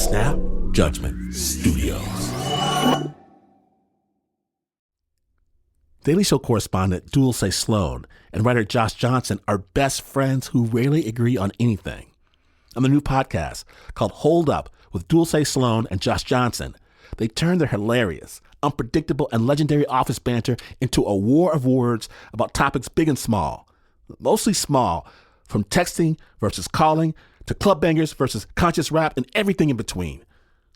Snap Judgment Studios. Daily Show correspondent Dulce Sloan and writer Josh Johnson are best friends who rarely agree on anything. On the new podcast called Hold Up with Dulce Sloan and Josh Johnson, they turn their hilarious, unpredictable, and legendary office banter into a war of words about topics big and small. Mostly small, from texting versus calling to club bangers versus conscious rap and everything in between.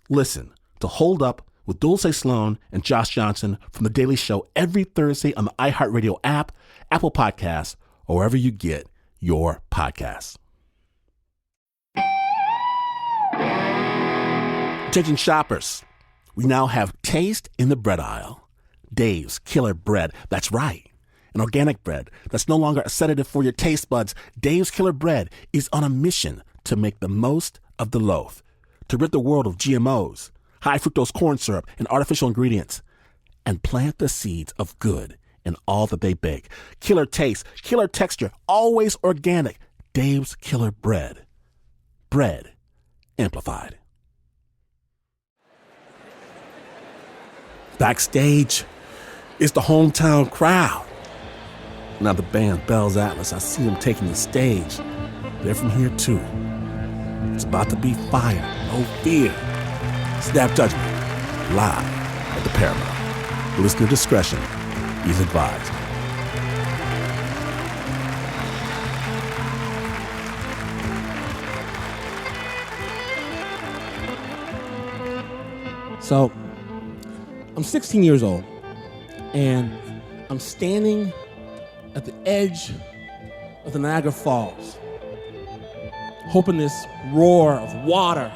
Listen to Hold Up with Dulce Sloan and Josh Johnson from The Daily Show every Thursday on the iHeartRadio app, Apple Podcasts, or wherever you get your podcasts. Attention shoppers, we now have taste in the bread aisle. Dave's Killer Bread, that's right. An organic bread that's no longer a sedative for your taste buds. Dave's Killer Bread is on a mission to make the most of the loaf, to rid the world of GMOs, high fructose corn syrup, and artificial ingredients, and plant the seeds of good in all that they bake. Killer taste, killer texture, always organic. Dave's Killer Bread. Bread amplified. Backstage is the hometown crowd. Now the band Bell's Atlas, I see them taking the stage. They're from here too. It's about to be fire, no fear. Snap Judgment, live at the Paramount. Listener discretion is advised. So, I'm 16 years old, and I'm standing at the edge of the Niagara Falls, hoping this roar of water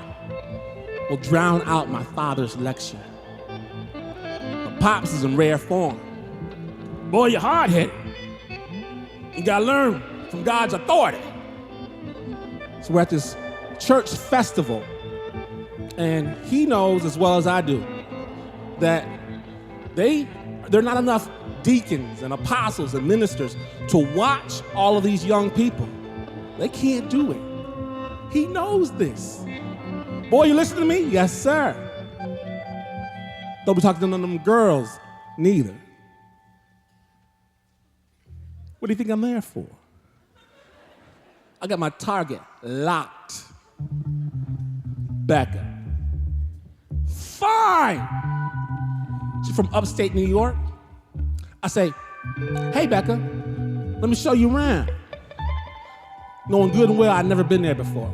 will drown out my father's lecture. But Pops is in rare form. Boy, you're hard-headed. You gotta learn from God's authority. So we're at this church festival, and he knows as well as I do that there are not enough deacons and apostles and ministers to watch all of these young people. They can't do it. He knows this. Boy, you listen to me? Yes, sir. Don't be talking to none of them girls, neither. What do you think I'm there for? I got my target locked. Becca. Fine. She's from upstate New York. I say, hey, Becca, let me show you around. Knowing good and well I'd never been there before.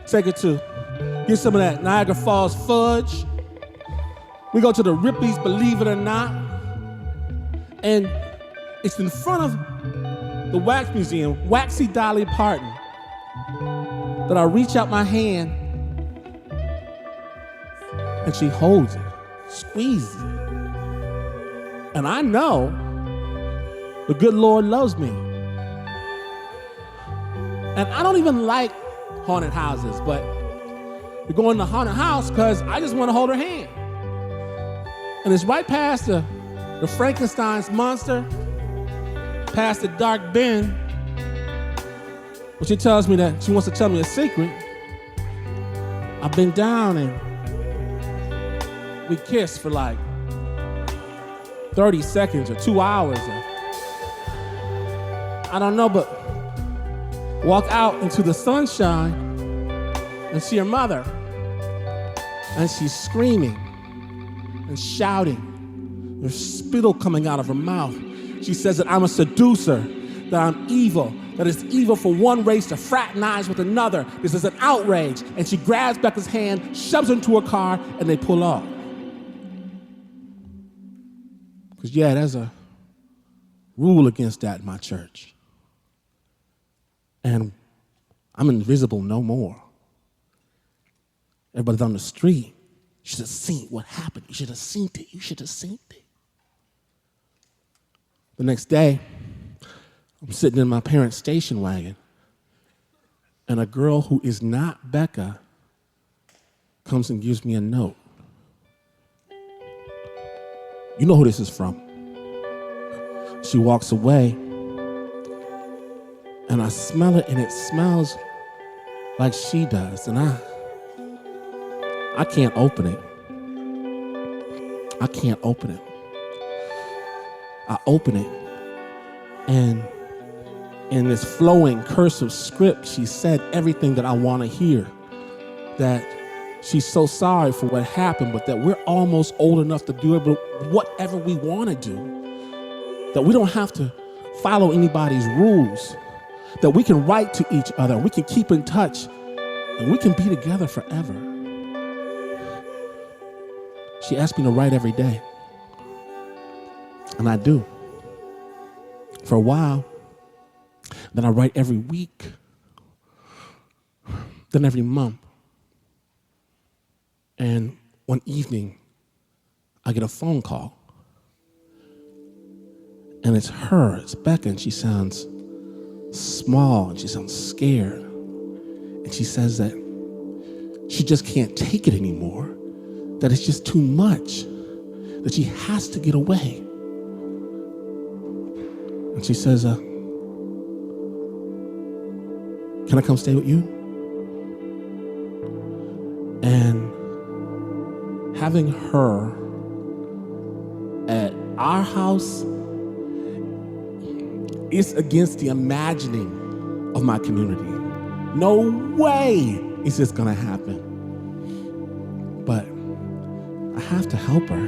Take her to get some of that Niagara Falls fudge. We go to the Ripley's, believe it or not. And it's in front of the Wax Museum, Waxy Dolly Parton, that I reach out my hand and she holds it, squeezes it. And I know the good Lord loves me. And I don't even like haunted houses, but we're going to a haunted house because I just want to hold her hand. And it's right past the Frankenstein's monster, past the dark bin, where she tells me that she wants to tell me a secret. I've been down and we kissed for like 30 seconds or 2 hours. I don't know, but walk out into the sunshine and see her mother. And she's screaming and shouting. There's spittle coming out of her mouth. She says that I'm a seducer, that I'm evil, that it's evil for one race to fraternize with another. This is an outrage. And she grabs Becca's hand, shoves her into her car, and they pull off. Because, yeah, there's a rule against that in my church. And I'm invisible no more. Everybody's on the street. You should have seen what happened. You should have seen it. You should have seen it. The next day, I'm sitting in my parents' station wagon, and a girl who is not Becca comes and gives me a note. You know who this is from. She walks away, and I smell it, and it smells like she does. And I can't open it. I can't open it. I open it, and in this flowing cursive script, she said everything that I want to hear. That she's so sorry for what happened, but that we're almost old enough to do it, but whatever we want to do. That we don't have to follow anybody's rules. That we can write to each other, we can keep in touch, and we can be together forever. She asked me to write every day. And I do. For a while. Then I write every week. Then every month. And one evening, I get a phone call. And it's her, it's Becca, and she sounds small and she sounds scared. And she says that she just can't take it anymore, that it's just too much, that she has to get away. And she says, can I come stay with you? And having her at our house is against the imagining of my community. No way is this gonna happen. But I have to help her.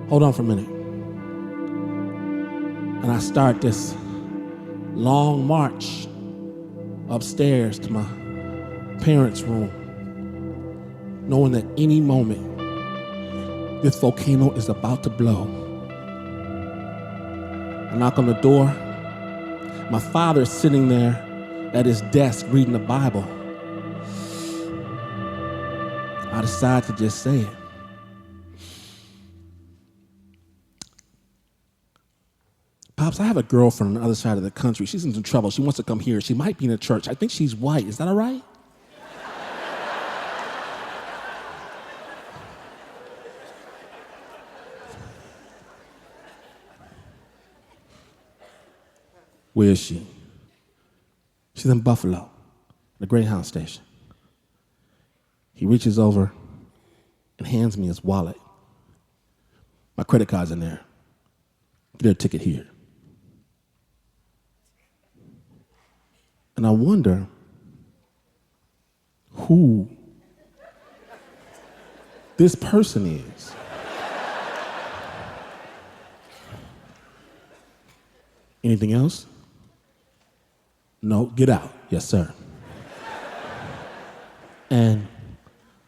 Hold on for a minute. And I start this long march upstairs to my parents' room, knowing that any moment this volcano is about to blow. I knock on the door. My father's sitting there at his desk reading the Bible. I decide to just say it. Pops, I have a girlfriend on the other side of the country. She's in some trouble. She wants to come here. She might be in a church. I think she's white. Is that all right? Where is she? She's in Buffalo, the Greyhound station. He reaches over and hands me his wallet. My credit card's in there. Get her a ticket here. And I wonder who this person is. Anything else? No, get out. Yes, sir. And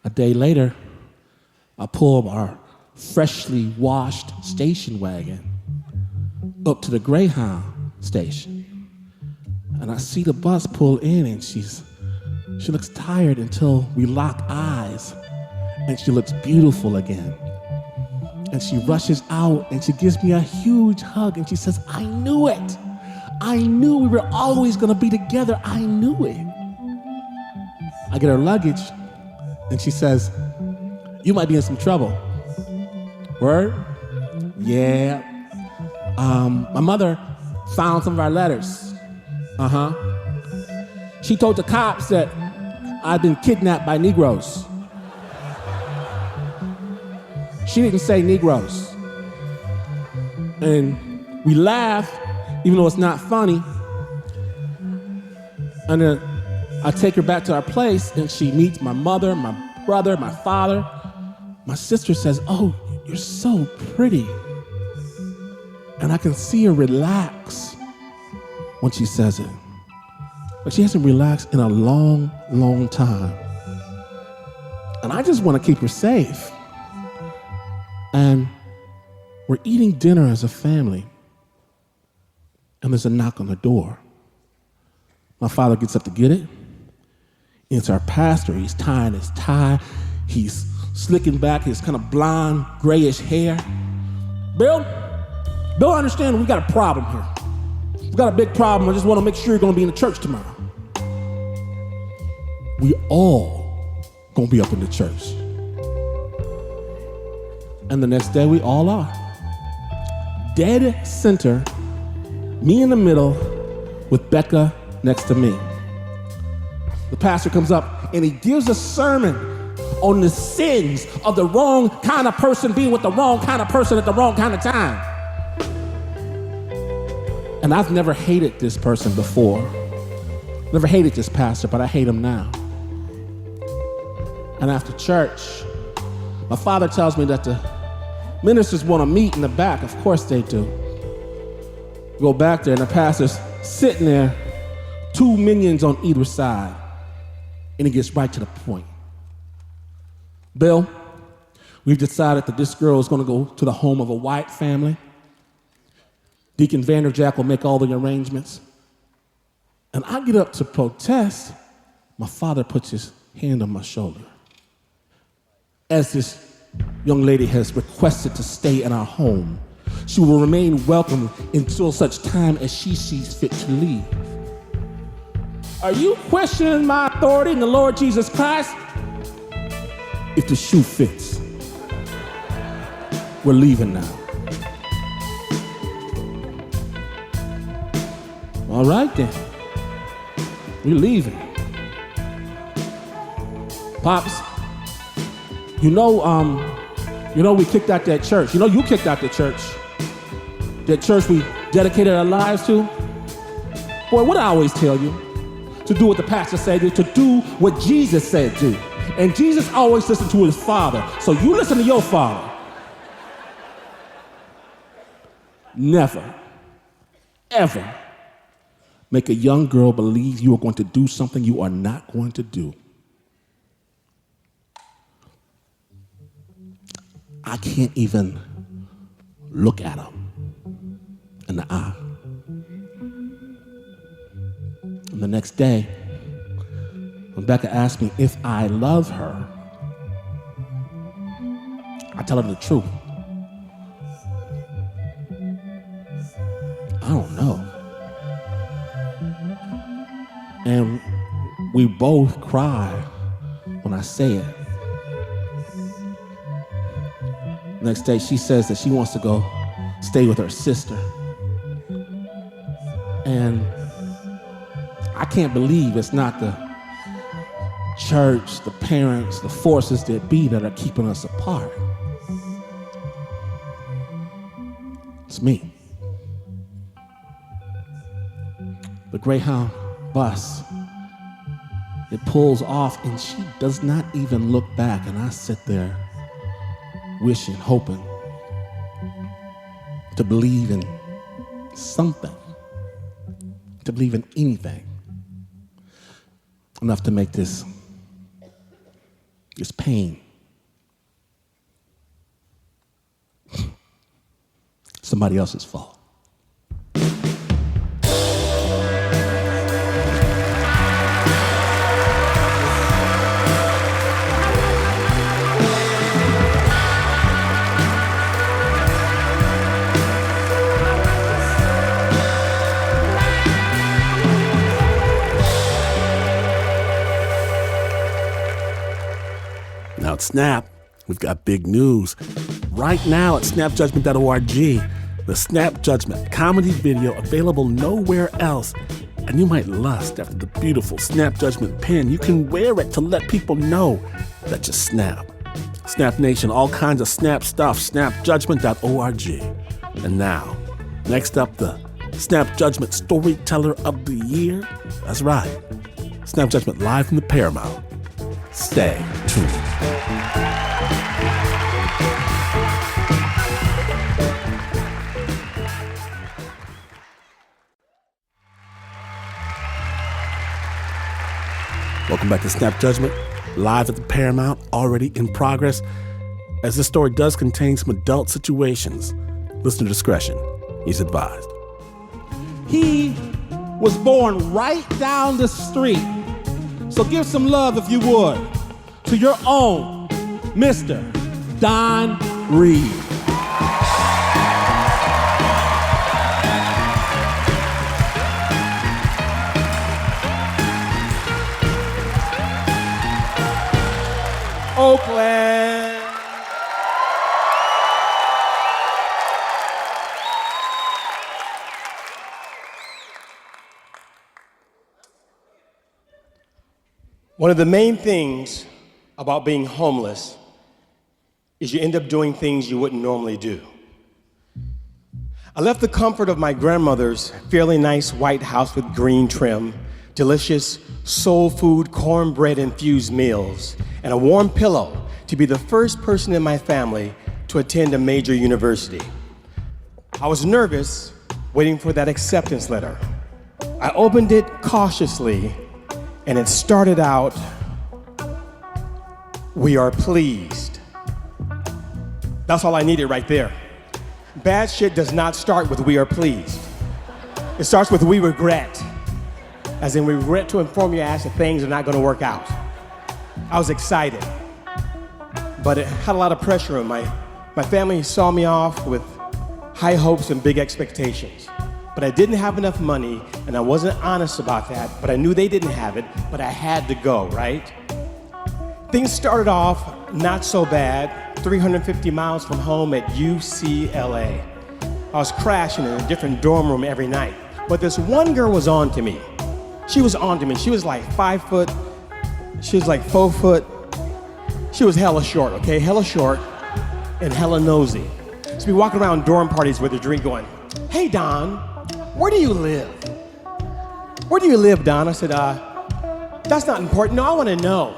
a day later, I pull our freshly washed station wagon up to the Greyhound station. And I see the bus pull in, and she looks tired until we lock eyes, and she looks beautiful again. And she rushes out, and she gives me a huge hug, and she says, I knew it. I knew we were always gonna be together. I knew it. I get her luggage, and she says, you might be in some trouble. Word? Yeah. My mother found some of our letters. She told the cops that I'd been kidnapped by Negroes. She didn't say Negroes. And we laughed, even though it's not funny. And then I take her back to our place, and she meets my mother, my brother, my father. My sister says, oh, you're so pretty. And I can see her relax when she says it. But she hasn't relaxed in a long, long time. And I just want to keep her safe. And we're eating dinner as a family. And there's a knock on the door. My father gets up to get it. It's our pastor. He's tying his tie. He's slicking back his kind of blonde, grayish hair. Bill, I understand we got a problem here. We got a big problem. I just want to make sure you're going to be in the church tomorrow. We all going to be up in the church. And the next day we all are. Dead center, me in the middle with Becca next to me. The pastor comes up and he gives a sermon on the sins of the wrong kind of person being with the wrong kind of person at the wrong kind of time. And I've never hated this person before. Never hated this pastor, but I hate him now. And after church, my father tells me that the ministers want to meet in the back. Of course they do. Go back there, and the pastor's sitting there, 2 minions on either side. And he gets right to the point. Bill, we've decided that this girl is going to go to the home of a white family. Deacon Vanderjack will make all the arrangements. And I get up to protest. My father puts his hand on my shoulder. As this young lady has requested to stay in our home, she will remain welcome until such time as she sees fit to leave. Are you questioning my authority in the Lord Jesus Christ? If the shoe fits, we're leaving now. All right then, we're leaving. Pops, you know we kicked out that church. You know you kicked out the church. That church we dedicated our lives to. Boy, what I always tell you, to do what the pastor said, to do what Jesus said do. And Jesus always listened to his Father. So you listen to your Father. Never, ever make a young girl believe you are going to do something you are not going to do. I can't even look at them in the eye. And the next day, Rebecca asked me if I love her. I tell her the truth. I don't know. And we both cry when I say it. Next day, she says that she wants to go stay with her sister. And I can't believe it's not the church, the parents, the forces that be that are keeping us apart. It's me. The Greyhound bus, it pulls off and she does not even look back, and I sit there wishing, hoping to believe in something, to believe in anything enough to make this pain somebody else's fault. Now at Snap, we've got big news. Right now at snapjudgment.org, the Snap Judgment comedy video available nowhere else. And you might lust after the beautiful Snap Judgment pin. You can wear it to let people know that you snap. Snap Nation, all kinds of Snap stuff, snapjudgment.org. And now, next up, the Snap Judgment Storyteller of the Year. That's right, Snap Judgment live from the Paramount. Stay tuned. Welcome back to Snap Judgment, live at the Paramount, already in progress. As this story does contain some adult situations, listener discretion is advised. He was born right down the street. So give some love, if you would, to your own Mr. Don Reed. Oakland. One of the main things about being homeless is you end up doing things you wouldn't normally do. I left the comfort of my grandmother's fairly nice white house with green trim, delicious soul food, cornbread-infused meals, and a warm pillow to be the first person in my family to attend a major university. I was nervous, waiting for that acceptance letter. I opened it cautiously, and it started out, "We are pleased." That's all I needed right there. Bad shit does not start with "we are pleased." It starts with "we regret." As in, we regret to inform you as that things are not gonna work out. I was excited, but it had a lot of pressure on my family saw me off with high hopes and big expectations. But I didn't have enough money, and I wasn't honest about that, but I knew they didn't have it, but I had to go, right? Things started off not so bad, 350 miles from home at UCLA. I was crashing in a different dorm room every night, but this one girl was on to me. She was on to me. She was like 5 foot, she was like 4 foot. She was hella short, okay? Hella short and hella nosy. So we walk around dorm parties with a drink going, "Hey, Don, where do you live?" "Where do you live, Don?" I said, "That's not important. No, I want to know.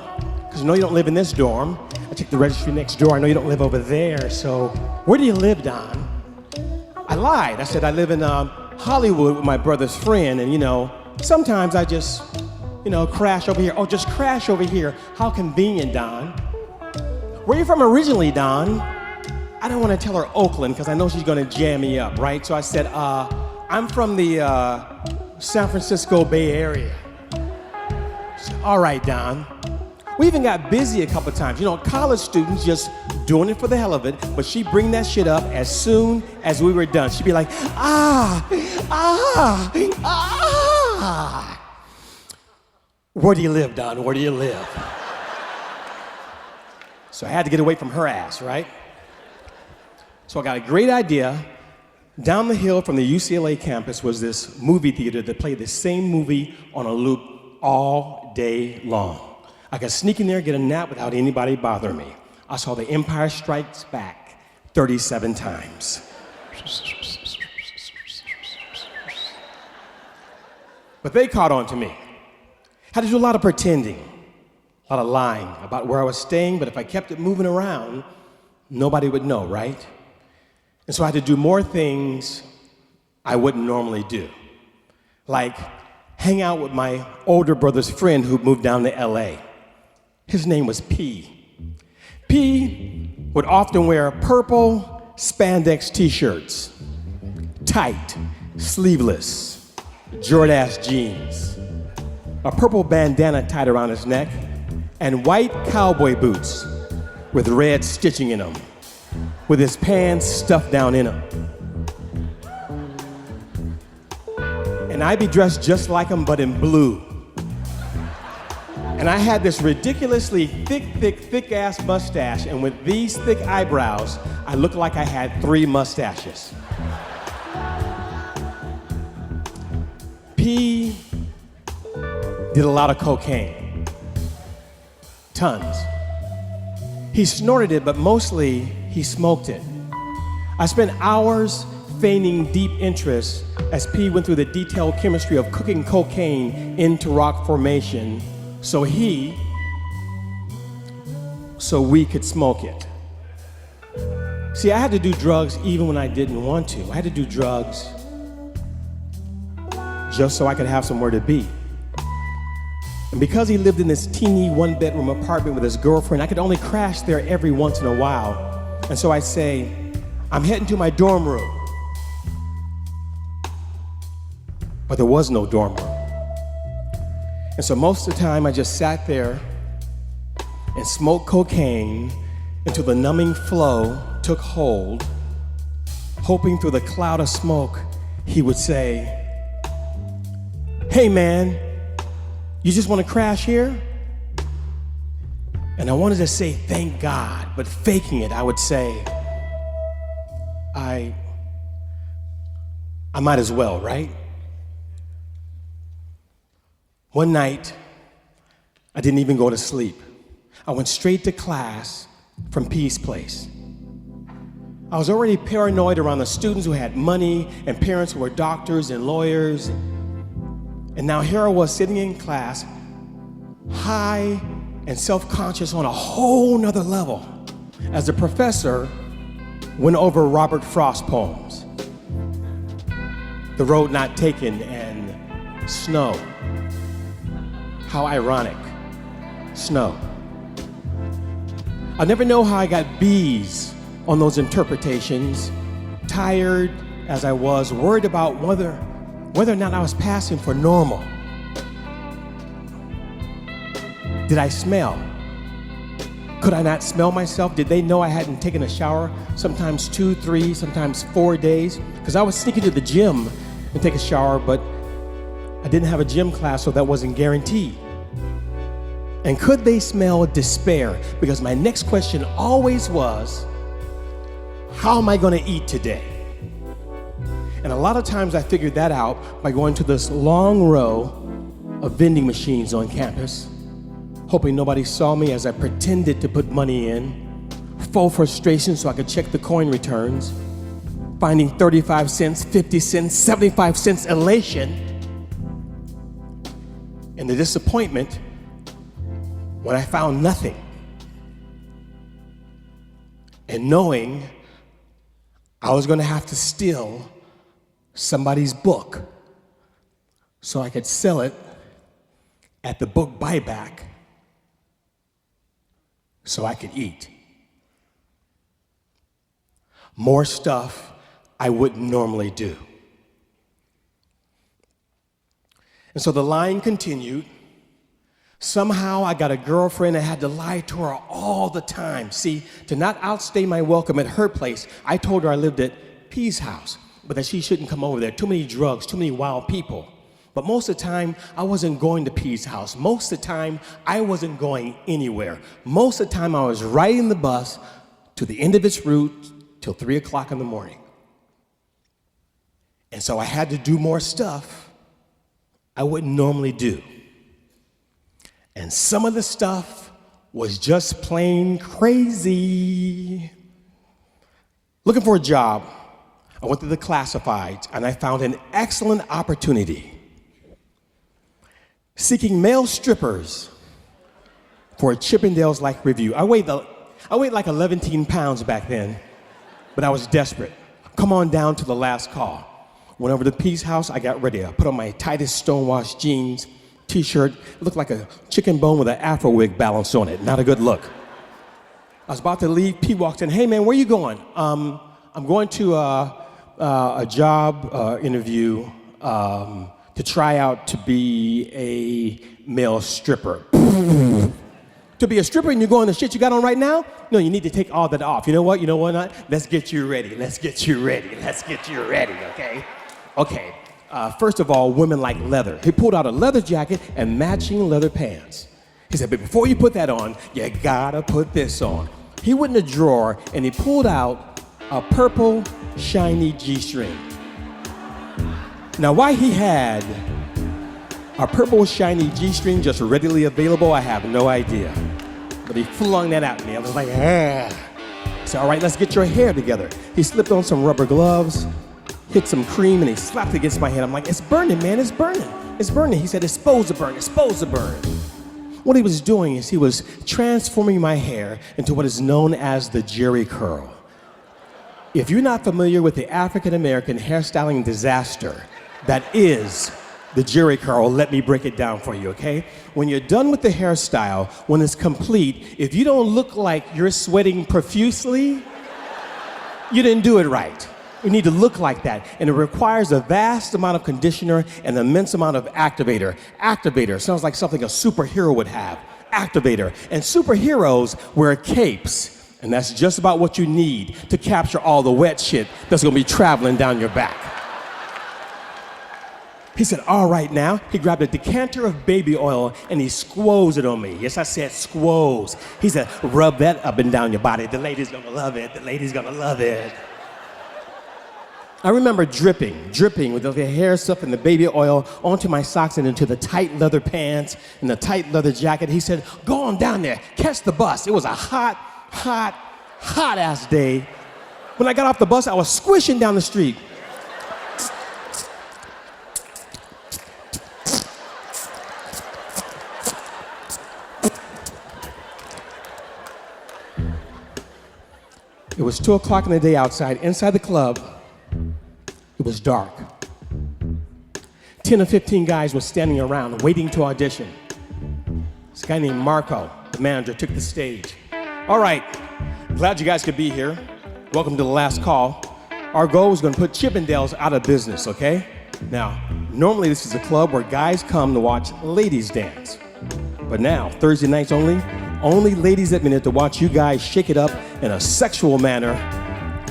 Because I know you don't live in this dorm. I checked the registry next door. I know you don't live over there. So where do you live, Don?" I lied. I said, "I live in Hollywood with my brother's friend. And, sometimes I just, crash over here." "Oh, just crash over here. How convenient, Don." "Where are you from originally, Don?" I don't want to tell her Oakland because I know she's going to jam me up, right? So I said, "I'm from the San Francisco Bay Area." She said, "All right, Don." We even got busy a couple times. College students just doing it for the hell of it, but she'd bring that shit up as soon as we were done. She'd be like, "Where do you live, Don? Where do you live?" So I had to get away from her ass, right? So I got a great idea. Down the hill from the UCLA campus was this movie theater that played the same movie on a loop all day long. I could sneak in there, get a nap without anybody bothering me. I saw The Empire Strikes Back 37 times. But they caught on to me. Had to do a lot of pretending, a lot of lying about where I was staying, but if I kept it moving around, nobody would know, right? And so I had to do more things I wouldn't normally do, like hang out with my older brother's friend who moved down to LA. His name was P. P would often wear purple spandex t-shirts, tight, sleeveless, Jordache jeans, a purple bandana tied around his neck, and white cowboy boots with red stitching in them, with his pants stuffed down in them. And I'd be dressed just like him, but in blue. And I had this ridiculously thick-ass mustache, and with these thick eyebrows, I looked like I had 3 mustaches. P did a lot of cocaine. Tons. He snorted it, but mostly he smoked it. I spent hours feigning deep interest as P went through the detailed chemistry of cooking cocaine into rock formation so we could smoke it. See, I had to do drugs even when I didn't want to. I had to do drugs just so I could have somewhere to be. And because he lived in this teeny 1-bedroom apartment with his girlfriend, I could only crash there every once in a while. And so I'd say, "I'm heading to my dorm room." But there was no dorm room. And so most of the time I just sat there and smoked cocaine until the numbing flow took hold, hoping through the cloud of smoke he would say, "Hey man, you just want to crash here?" And I wanted to say, "Thank God," but faking it, I would say, I might as well, right? One night, I didn't even go to sleep. I went straight to class from Peace Place. I was already paranoid around the students who had money and parents who were doctors and lawyers. And now here I was sitting in class, high and self-conscious on a whole nother level, as the professor went over Robert Frost poems. The Road Not Taken and Snow. How ironic, snow. I'll never know how I got B's on those interpretations, tired as I was, worried about whether or not I was passing for normal. Did I smell? Could I not smell myself? Did they know I hadn't taken a shower sometimes 2, 3, sometimes 4 days? Because I was sneaking to the gym and take a shower, but I didn't have a gym class, so that wasn't guaranteed. And could they smell despair? Because my next question always was, how am I going to eat today? And a lot of times I figured that out by going to this long row of vending machines on campus, hoping nobody saw me as I pretended to put money in, full frustration so I could check the coin returns, finding 35 cents, 50 cents, 75 cents elation, and the disappointment when I found nothing. And knowing I was going to have to steal somebody's book so I could sell it at the book buyback so I could eat. More stuff I wouldn't normally do. And so the line continued. Somehow I got a girlfriend and had to lie to her all the time. See, to not outstay my welcome at her place, I told her I lived at P's house, but that she shouldn't come over there. Too many drugs, too many wild people. But most of the time, I wasn't going to P's house. Most of the time, I wasn't going anywhere. Most of the time, I was riding the bus to the end of its route till 3 o'clock in the morning. And so I had to do more stuff I wouldn't normally do. And some of the stuff was just plain crazy. Looking for a job, I went to the classifieds and I found an excellent opportunity. Seeking male strippers for a Chippendales-like review. I weighed like 11 pounds back then, but I was desperate. Come on down to the last call. Went over to Peace House, I got ready. I put on my tightest stonewashed jeans, t-shirt. It looked like a chicken bone with an afro wig balance on it. Not a good look. I was about to leave. P walked in. Hey man, where you going? I'm going to a job interview to try out to be a male stripper. To be a stripper and you're going the shit you got on right now? No, you need to take all that off. You know what? You know what? Let's get you ready. Let's get you ready. Let's get you ready, okay? Okay. First of all, women like leather. He pulled out a leather jacket and matching leather pants. He said, but before you put that on, you gotta put this on. He went in the drawer and he pulled out a purple, shiny G-string. Now, why he had a purple, shiny G-string just readily available, I have no idea. But he flung that at me. I was like, ah. He said, all right, let's get your hair together. He slipped on some rubber gloves, hit some cream, and he slapped it against my head. I'm like, it's burning, man, it's burning. It's burning. He said, it's supposed to burn, it's supposed to burn. What he was doing is he was transforming my hair into what is known as the Jerry curl. If you're not familiar with the African-American hairstyling disaster that is the Jerry curl, let me break it down for you, okay? When you're done with the hairstyle, when it's complete, if you don't look like you're sweating profusely, you didn't do it right. You need to look like that, and it requires a vast amount of conditioner and an immense amount of activator. Activator sounds like something a superhero would have. Activator. And superheroes wear capes, and that's just about what you need to capture all the wet shit that's gonna be traveling down your back. He said, all right now. He grabbed a decanter of baby oil and he squoze it on me. Yes, I said squoze. He said, rub that up and down your body. The lady's gonna love it. The lady's gonna love it. I remember dripping with the hair stuff and the baby oil onto my socks and into the tight leather pants and the tight leather jacket. He said, go on down there, catch the bus. It was a hot ass day. When I got off the bus, I was squishing down the street. It was 2 o'clock in the day outside. Inside the club, it was dark. 10 or 15 guys were standing around waiting to audition. This guy named Marco, the manager, took the stage. All right, glad you guys could be here. Welcome to the last call. Our goal was going to put Chippendales out of business, okay? Now, normally this is a club where guys come to watch ladies dance. But now, Thursday nights only ladies admitted to watch you guys shake it up in a sexual manner.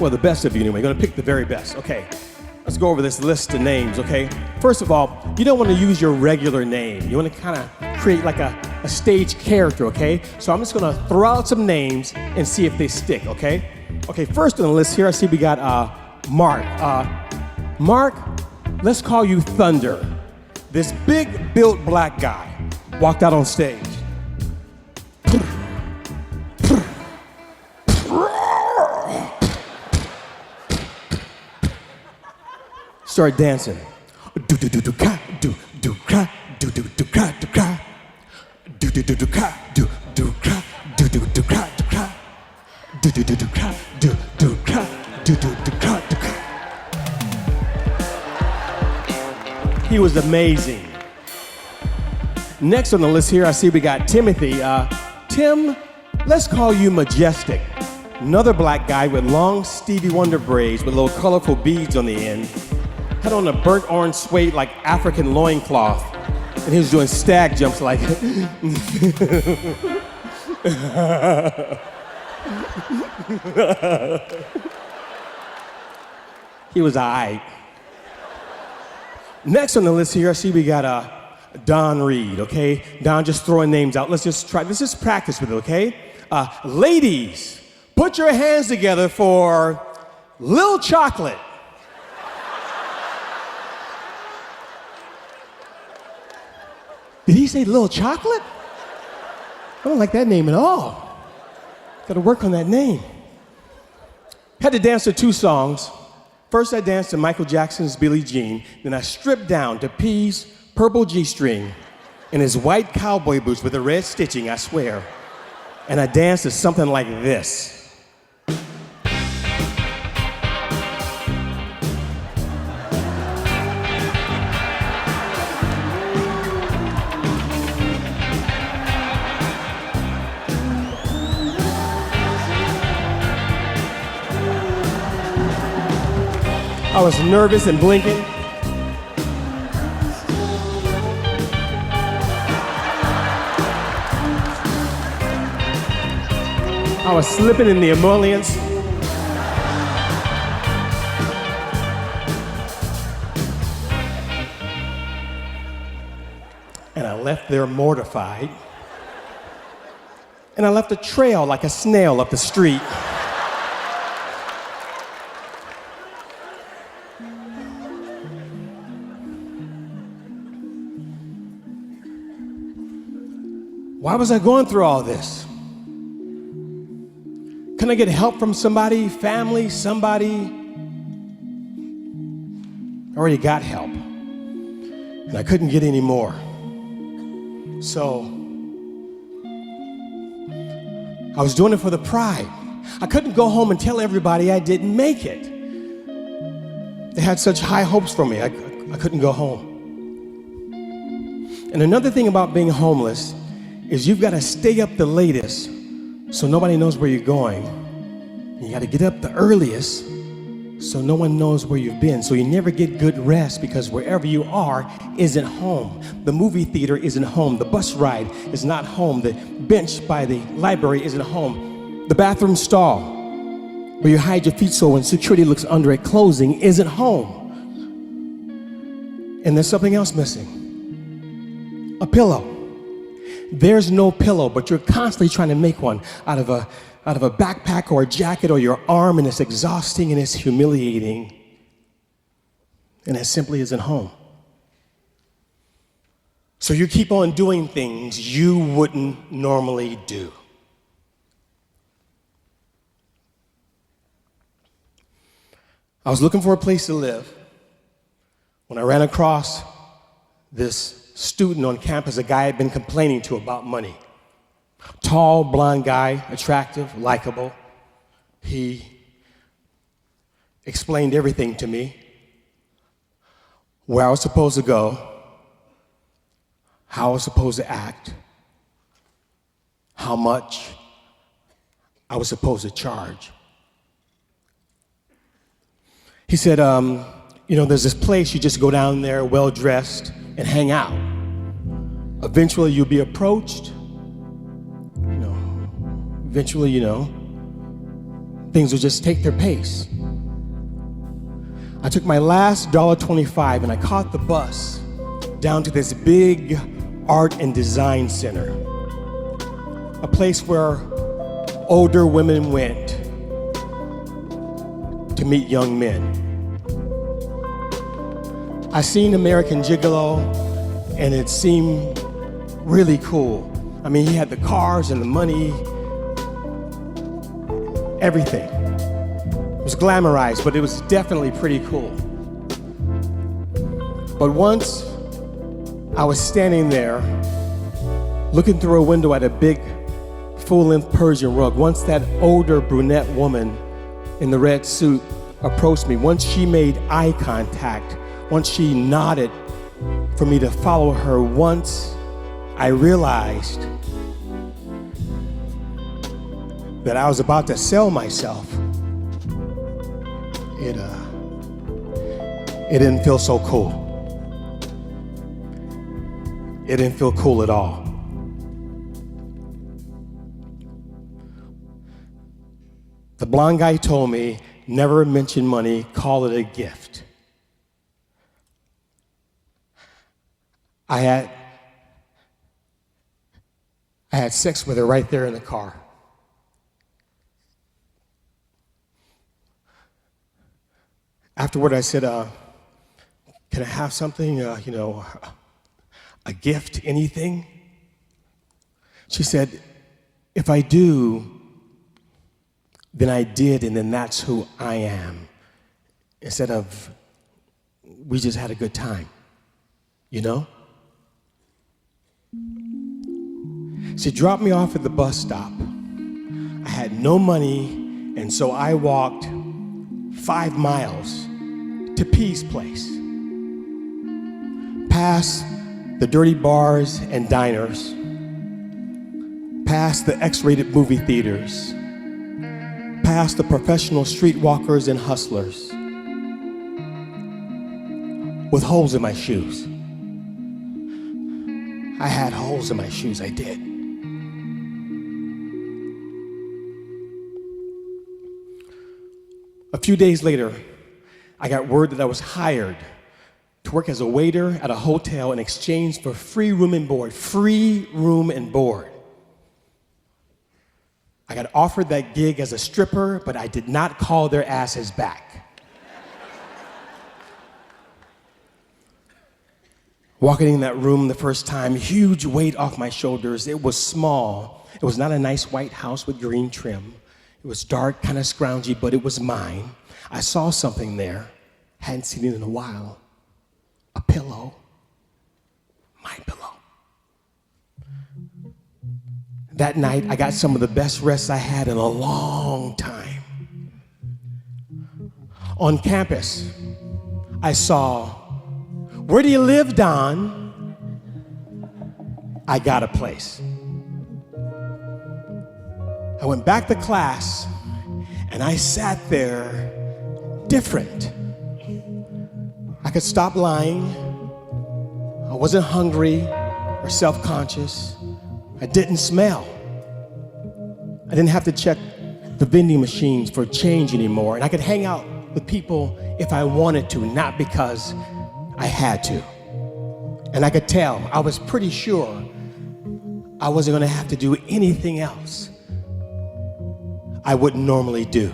Well, the best of you anyway. We're gonna pick the very best. Okay, let's go over this list of names, okay? First of all, you don't want to use your regular name. You want to kind of create like a stage character, okay? So I'm just gonna throw out some names and see if they stick, okay? Okay, first on the list here, I see we got Mark. Mark, let's call you Thunder. This big built black guy walked out on stage. Started dancing. Do do do do ka do do ka do do do ka do ka do do do do ka do do ka do do do ka do ka do do do do ka do do ka do do do ka do ka. He was amazing. Next on the list here, I see we got Timothy. Tim, let's call you Majestic. Another black guy with long Stevie Wonder braids with little colorful beads on the end. Had on a burnt orange suede like African loincloth. And he was doing stag jumps like he was aight. Next on the list here, I see we got Don Reed, okay? Don just throwing names out. Let's just practice with it, okay? Ladies, put your hands together for Lil Chocolate. Did he say Lil Chocolate? I don't like that name at all. Got to work on that name. Had to dance to 2 songs. First, I danced to Michael Jackson's Billie Jean. Then I stripped down to P's purple G-string and his white cowboy boots with the red stitching, I swear. And I danced to something like this. I was nervous and blinking. I was slipping in the emollients. And I left there mortified. And I left a trail like a snail up the street. Why was I going through all this? Can I get help from somebody, family, somebody? I already got help, and I couldn't get any more. So, I was doing it for the pride. I couldn't go home and tell everybody I didn't make it. They had such high hopes for me, I couldn't go home. And another thing about being homeless is you've got to stay up the latest so nobody knows where you're going. You got to get up the earliest so no one knows where you've been. So you never get good rest because wherever you are isn't home. The movie theater isn't home. The bus ride is not home. The bench by the library isn't home. The bathroom stall where you hide your feet so when security looks under it closing isn't home. And there's something else missing. A pillow. There's no pillow, but you're constantly trying to make one out of a backpack or a jacket or your arm, and it's exhausting and it's humiliating. and it simply isn't home. So you keep on doing things you wouldn't normally do. I was looking for a place to live when I ran across this student on campus, a guy I had been complaining to about money. Tall, blonde guy, attractive, likable. He explained everything to me, where I was supposed to go, how I was supposed to act, how much I was supposed to charge. He said, there's this place, you just go down there well-dressed and hang out. Eventually you'll be approached. Eventually, things will just take their pace. I took my last $1.25 and I caught the bus down to this big art and design center, a place where older women went to meet young men. I seen American Gigolo, and it seemed really cool. I mean, he had the cars and the money, everything. It was glamorized, but it was definitely pretty cool. But once I was standing there, looking through a window at a big, full-length Persian rug, once that older brunette woman in the red suit approached me, once she made eye contact, once she nodded for me to follow her, once I realized that I was about to sell myself, it didn't feel so cool. It didn't feel cool at all. The blonde guy told me, never mention money, call it a gift. I had sex with her right there in the car. Afterward, I said, can I have something, a gift, anything? She said, if I do, then I did, and then that's who I am. Instead of, we just had a good time, She dropped me off at the bus stop. I had no money, and so I walked 5 miles to P's place, past the dirty bars and diners, past the X-rated movie theaters, past the professional streetwalkers and hustlers with holes in my shoes. I had holes in my shoes, I did. A few days later, I got word that I was hired to work as a waiter at a hotel in exchange for free room and board. Free room and board. I got offered that gig as a stripper, but I did not call their asses back. Walking in that room the first time, huge weight off my shoulders. It was small. It was not a nice white house with green trim. It was dark, kind of scroungy, but it was mine. I saw something there. Hadn't seen it in a while. A pillow. My pillow. That night, I got some of the best rest I had in a long time. On campus, I saw, where do you live, Don? I got a place. I went back to class, and I sat there different. I could stop lying. I wasn't hungry or self-conscious. I didn't smell. I didn't have to check the vending machines for change anymore, and I could hang out with people if I wanted to, not because I had to. And I could tell, I was pretty sure I wasn't going to have to do anything else I wouldn't normally do.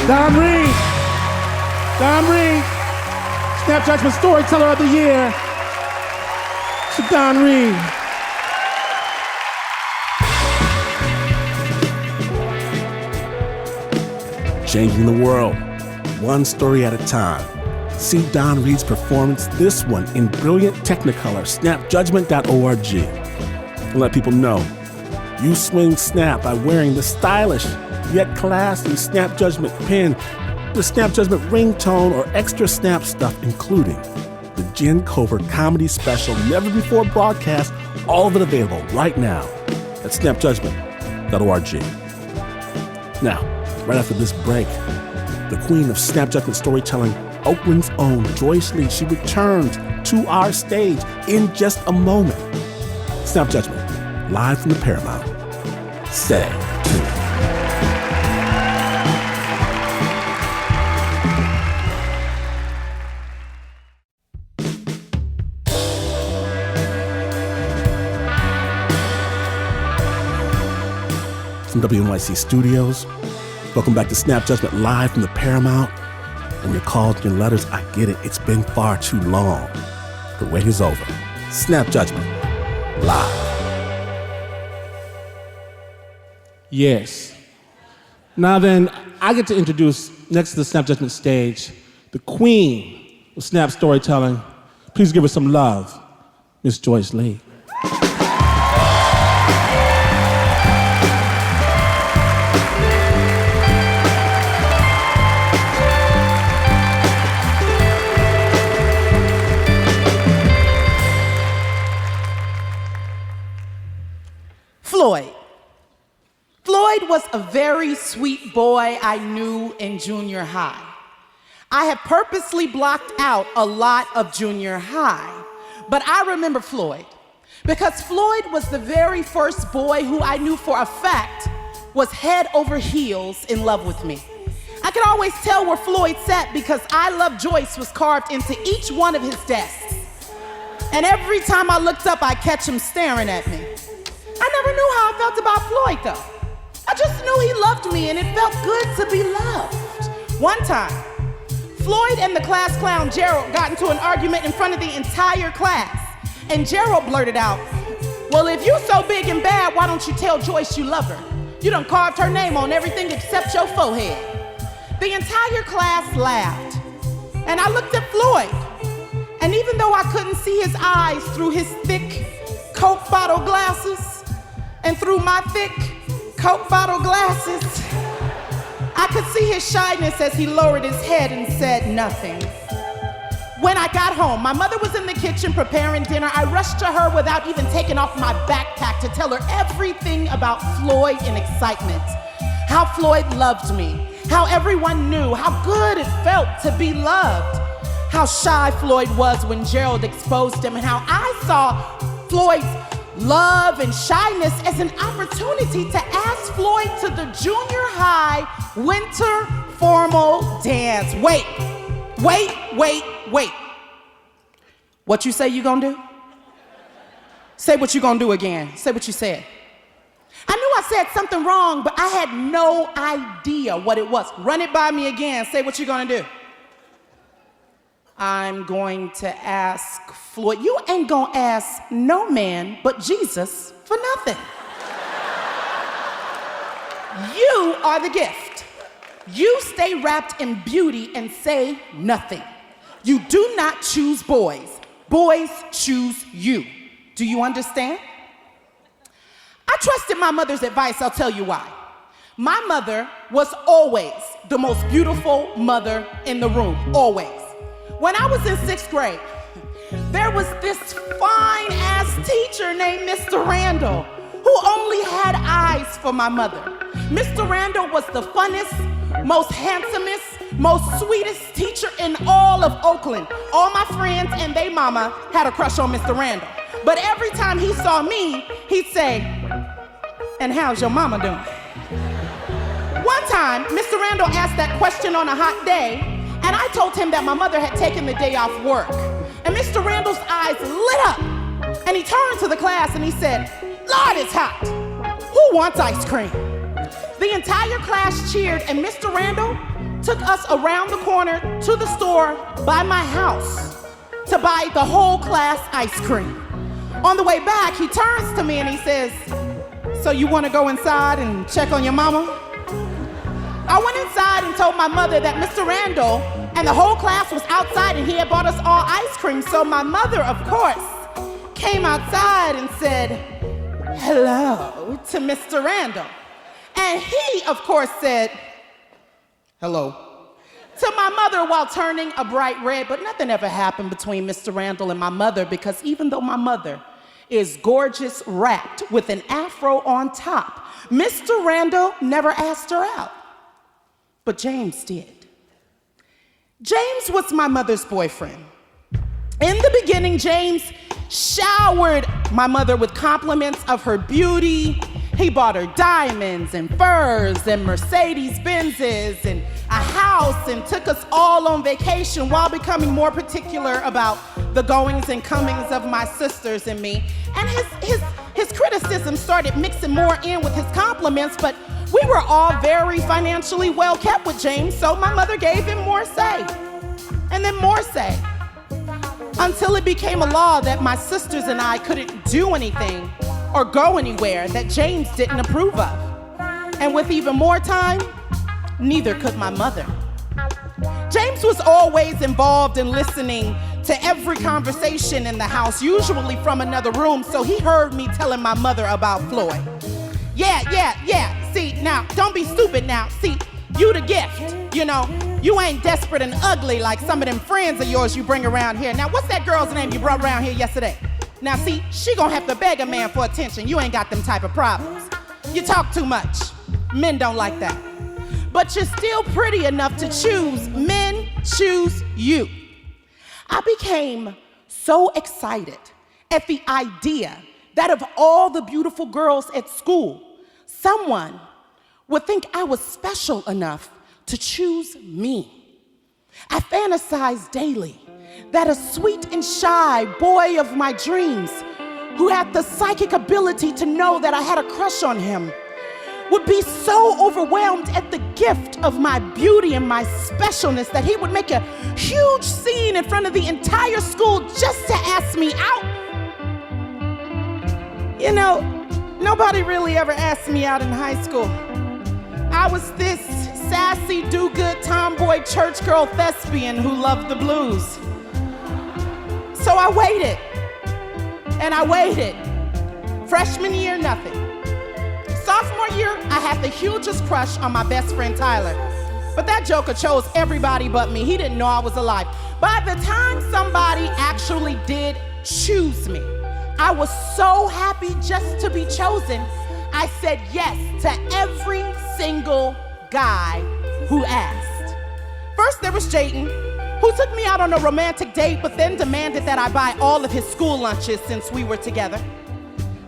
Don Reed. Don Reed. Snap Judgment Storyteller of the Year. To Don Reed. Changing the world, one story at a time. See Don Reed's performance, this one, in brilliant Technicolor, snapjudgment.org. And let people know you swing Snap by wearing the stylish yet classy Snap Judgment pin, the Snap Judgment ringtone, or extra Snap stuff, including the Jen Covert comedy special, never before broadcast, all of it available right now at snapjudgment.org. Now, right after this break, the queen of Snap Judgment storytelling, Oakland's own Joyce Lee, she returns to our stage in just a moment. Snap Judgment, live from the Paramount. Stay tuned. From WNYC Studios, welcome back to Snap Judgment, live from the Paramount. And your calls and your letters, I get it, it's been far too long. The wait is over. Snap Judgment, live. Yes. Now then, I get to introduce, next to the Snap Judgment stage, the queen of Snap storytelling. Please give her some love, Miss Joyce Lee. Floyd was a very sweet boy I knew in junior high. I had purposely blocked out a lot of junior high, but I remember Floyd because Floyd was the very first boy who I knew for a fact was head over heels in love with me. I could always tell where Floyd sat because I Love Joyce was carved into each one of his desks. And every time I looked up, I'd catch him staring at me. I never knew how I felt about Floyd, though. I just knew he loved me, and it felt good to be loved. One time, Floyd and the class clown Gerald got into an argument in front of the entire class, and Gerald blurted out, "Well, if you so big and bad, why don't you tell Joyce you love her? You done carved her name on everything except your forehead." The entire class laughed, and I looked at Floyd, and even though I couldn't see his eyes through his thick Coke bottle glasses, and through my thick Coke bottle glasses, I could see his shyness as he lowered his head and said nothing. When I got home, my mother was in the kitchen preparing dinner. I rushed to her without even taking off my backpack to tell her everything about Floyd in excitement. How Floyd loved me, how everyone knew, how good it felt to be loved, how shy Floyd was when Gerald exposed him, and how I saw Floyd's love and shyness as an opportunity to ask Floyd to the junior high winter formal dance. Wait. What you say you gonna do? Say what you gonna do again. Say what you said. I knew I said something wrong, but I had no idea what it was. Run it by me again. Say what you gonna do. I'm going to ask Floyd. You ain't gonna ask no man but Jesus for nothing. You are the gift. You stay wrapped in beauty and say nothing. You do not choose boys. Boys choose you. Do you understand? I trusted my mother's advice. I'll tell you why. My mother was always the most beautiful mother in the room, always. When I was in 6th grade, there was this fine-ass teacher named Mr. Randall who only had eyes for my mother. Mr. Randall was the funnest, most handsomest, most sweetest teacher in all of Oakland. All my friends and they mama had a crush on Mr. Randall. But every time he saw me, he'd say, "And how's your mama doing?" One time, Mr. Randall asked that question on a hot day, and I told him that my mother had taken the day off work. And Mr. Randall's eyes lit up, and he turned to the class and he said, "Lord, it's hot. Who wants ice cream?" The entire class cheered, and Mr. Randall took us around the corner to the store by my house to buy the whole class ice cream. On the way back, he turns to me and he says, "So you want to go inside and check on your mama?" I went inside and told my mother that Mr. Randall and the whole class was outside and he had bought us all ice cream. So my mother, of course, came outside and said, "Hello" to Mr. Randall. And he, of course, said, "Hello" to my mother while turning a bright red. But nothing ever happened between Mr. Randall and my mother, because even though my mother is gorgeous wrapped with an afro on top, Mr. Randall never asked her out. But James did. James was my mother's boyfriend. In the beginning, James showered my mother with compliments of her beauty. He bought her diamonds and furs and Mercedes-Benzes and a house and took us all on vacation while becoming more particular about the goings and comings of my sisters and me. And his criticism started mixing more in with his compliments, but we were all very financially well kept with James, so my mother gave him more say, and then more say, until it became a law that my sisters and I couldn't do anything or go anywhere that James didn't approve of. And with even more time, neither could my mother. James was always involved in listening to every conversation in the house, usually from another room, so he heard me telling my mother about Floyd. Yeah. See, now, don't be stupid now. See, you the gift, you know. You ain't desperate and ugly like some of them friends of yours you bring around here. Now, what's that girl's name you brought around here yesterday? Now, see, she gonna have to beg a man for attention. You ain't got them type of problems. You talk too much. Men don't like that. But you're still pretty enough to choose. Men choose you. I became so excited at the idea that of all the beautiful girls at school, someone would think I was special enough to choose me. I fantasized daily that a sweet and shy boy of my dreams, who had the psychic ability to know that I had a crush on him, would be so overwhelmed at the gift of my beauty and my specialness that he would make a huge scene in front of the entire school just to ask me out. You know, nobody really ever asked me out in high school. I was this sassy, do-good, tomboy, church girl thespian who loved the blues. So I waited, and I waited. Freshman year, nothing. Sophomore year, I had the hugest crush on my best friend Tyler. But that joker chose everybody but me. He didn't know I was alive. By the time somebody actually did choose me, I was so happy just to be chosen, I said yes to every single guy who asked. First, there was Jayden, who took me out on a romantic date, but then demanded that I buy all of his school lunches since we were together.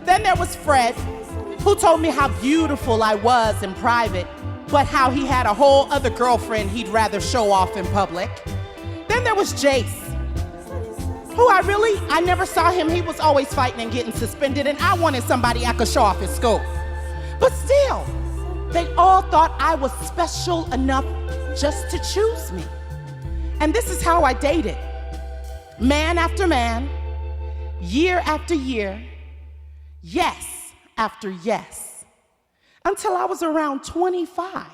Then there was Fred, who told me how beautiful I was in private, but how he had a whole other girlfriend he'd rather show off in public. Then there was Jace, who I never saw him. He was always fighting and getting suspended, and I wanted somebody I could show off at school. But still, they all thought I was special enough just to choose me. And this is how I dated. Man after man, year after year, yes after yes, until I was around 25.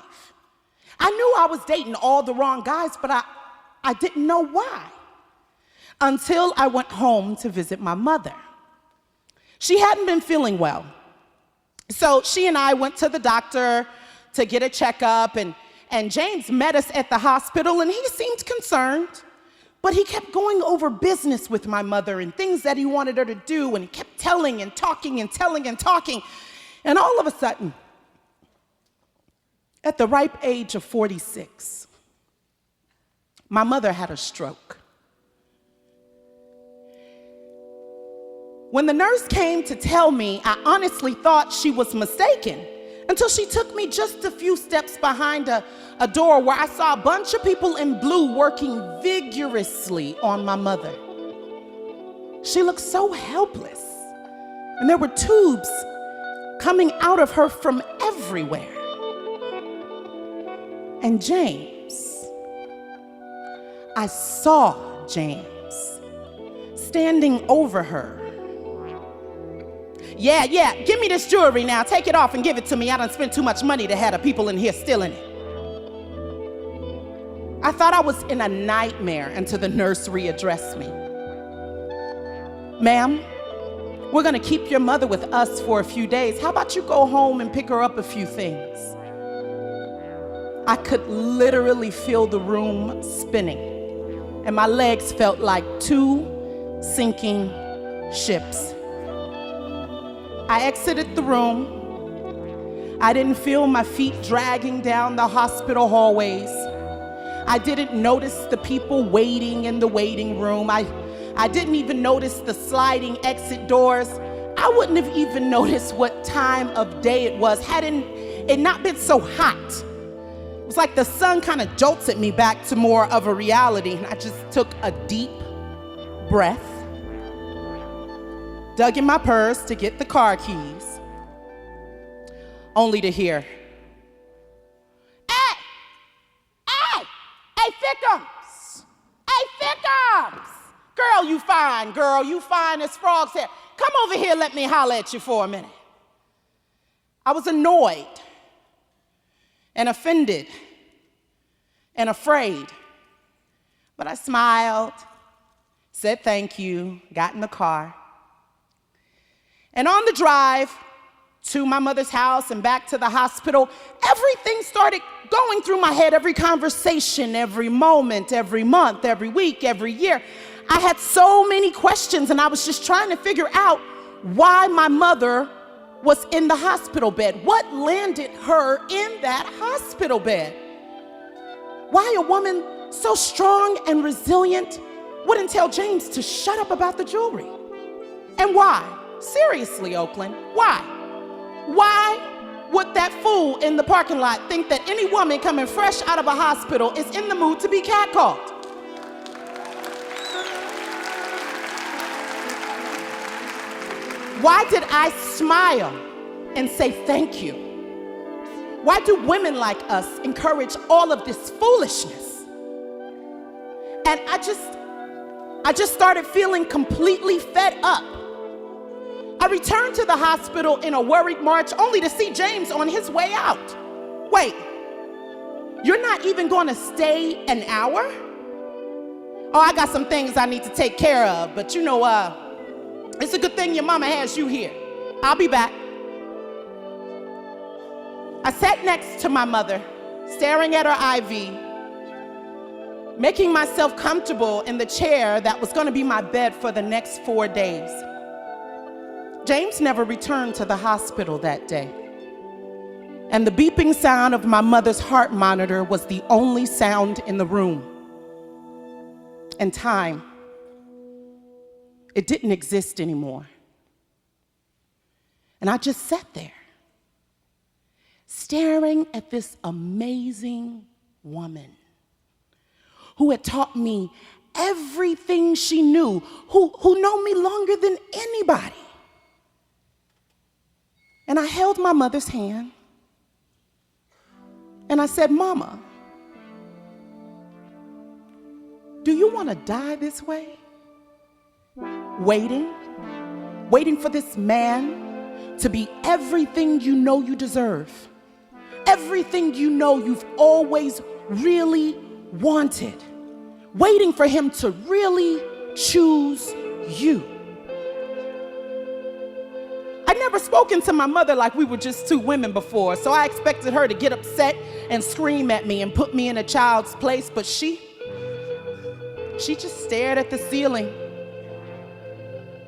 I knew I was dating all the wrong guys, but I didn't know why. Until I went home to visit my mother. She hadn't been feeling well. So she and I went to the doctor to get a checkup, and James met us at the hospital, and he seemed concerned, but he kept going over business with my mother and things that he wanted her to do, and he kept telling and talking and telling and talking. And all of a sudden, at the ripe age of 46, my mother had a stroke. When the nurse came to tell me, I honestly thought she was mistaken until she took me just a few steps behind a door where I saw a bunch of people in blue working vigorously on my mother. She looked so helpless, and there were tubes coming out of her from everywhere. And James I saw James standing over her. Yeah, give me this jewelry now. Take it off and give it to me. I done spent too much money to have the people in here stealing it. I thought I was in a nightmare until the nurse readdressed me. Ma'am, we're gonna keep your mother with us for a few days. How about you go home and pick her up a few things? I could literally feel the room spinning, and my legs felt like two sinking ships. I exited the room. I didn't feel my feet dragging down the hospital hallways. I didn't notice the people waiting in the waiting room. I didn't even notice the sliding exit doors. I wouldn't have even noticed what time of day it was had it not been so hot. It was like the sun kind of jolted me back to more of a reality, and I just took a deep breath, dug in my purse to get the car keys, only to hear, hey, Thickums, girl, you fine as frogs here. Come over here, let me holler at you for a minute. I was annoyed and offended and afraid, but I smiled, said thank you, got in the car. And on the drive to my mother's house and back to the hospital, everything started going through my head, every conversation, every moment, every month, every week, every year. I had so many questions, and I was just trying to figure out why my mother was in the hospital bed. What landed her in that hospital bed? Why a woman so strong and resilient wouldn't tell James to shut up about the jewelry? And why? Seriously, Oakland, why? Why would that fool in the parking lot think that any woman coming fresh out of a hospital is in the mood to be catcalled? Why did I smile and say thank you? Why do women like us encourage all of this foolishness? And I just started feeling completely fed up. I returned to the hospital in a worried march only to see James on his way out. Wait, you're not even going to stay an hour? Oh, I got some things I need to take care of, but you know, it's a good thing your mama has you here. I'll be back. I sat next to my mother, staring at her IV, making myself comfortable in the chair that was going to be my bed for the next 4 days. James never returned to the hospital that day, and the beeping sound of my mother's heart monitor was the only sound in the room. And time, it didn't exist anymore. And I just sat there, staring at this amazing woman who had taught me everything she knew, who know me longer than anybody. And I held my mother's hand, and I said, Mama, do you want to die this way? Waiting for this man to be everything you know you deserve, everything you know you've always really wanted, waiting for him to really choose you. I'd never spoken to my mother like we were just two women before, so I expected her to get upset and scream at me and put me in a child's place, but she just stared at the ceiling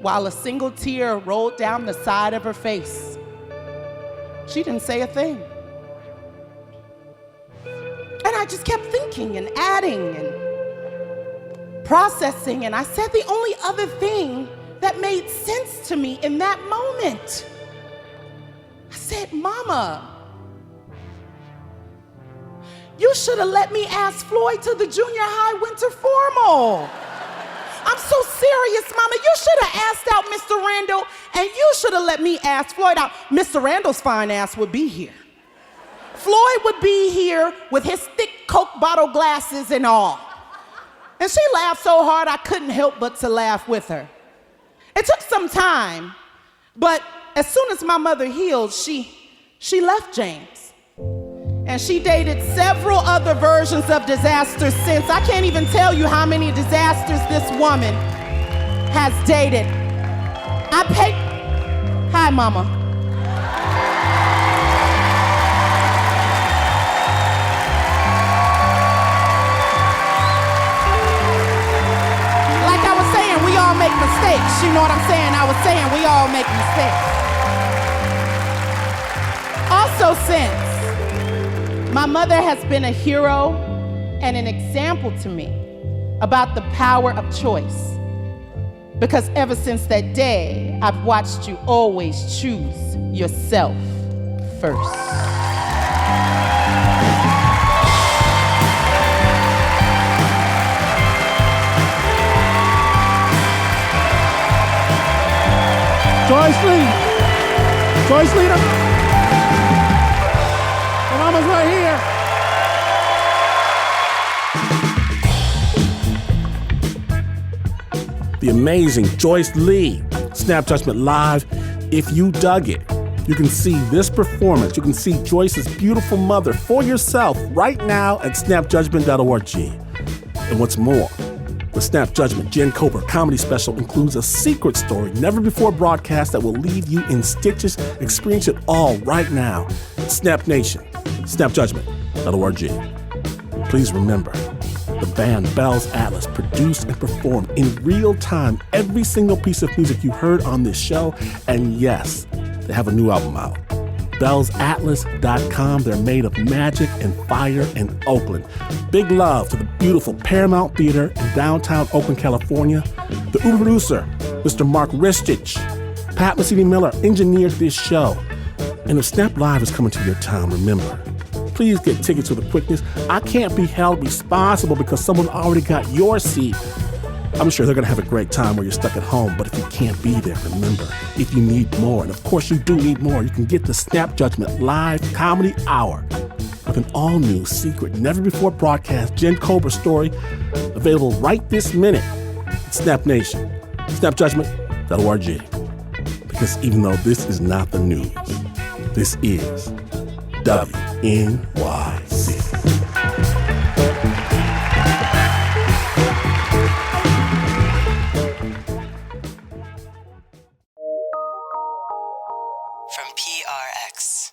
while a single tear rolled down the side of her face. She didn't say a thing. And I just kept thinking and adding and processing, and I said the only other thing that made sense to me in that moment. I said, Mama, you should have let me ask Floyd to the junior high winter formal. I'm so serious, Mama. You should have asked out Mr. Randall, and you should have let me ask Floyd out. Mr. Randall's fine ass would be here. Floyd would be here with his thick Coke bottle glasses and all. And she laughed so hard I couldn't help but to laugh with her. It took some time, but as soon as my mother healed, she left James. And she dated several other versions of disasters since. I can't even tell you how many disasters this woman has dated. Hi, Mama. Like I was saying, we all make mistakes. You know what I'm saying? I was saying we all make mistakes. Also, since my mother has been a hero and an example to me about the power of choice. Because ever since that day, I've watched you always choose yourself first. Joyce Lee. Joyce Lee. My mama's right here. The amazing Joyce Lee, Snap Judgment Live. If you dug it, you can see this performance. You can see Joyce's beautiful mother for yourself right now at snapjudgment.org. And what's more, the Snap Judgment Jen Cobra comedy special includes a secret story never before broadcast that will leave you in stitches. Experience it all right now at Snap Nation, snapjudgment.org. Please remember, the band Bell's Atlas produced and performed in real time every single piece of music you heard on this show. And yes, they have a new album out. BellsAtlas.com. They're made of magic and fire in Oakland. Big love to the beautiful Paramount Theater in downtown Oakland, California. The Uber producer, Mr. Mark Ristich. Pat Mesiti-Miller engineered this show. And if Snap Live is coming to your town, remember, please get tickets with a quickness. I can't be held responsible because someone already got your seat. I'm sure they're going to have a great time where you're stuck at home, but if you can't be there, remember, if you need more, and of course you do need more, you can get the Snap Judgment Live Comedy Hour with an all-new, secret, never-before broadcast Jen Cobra story available right this minute at Snap Nation, snapjudgment.org. Because even though this is not the news, this is WNYC. From PRX.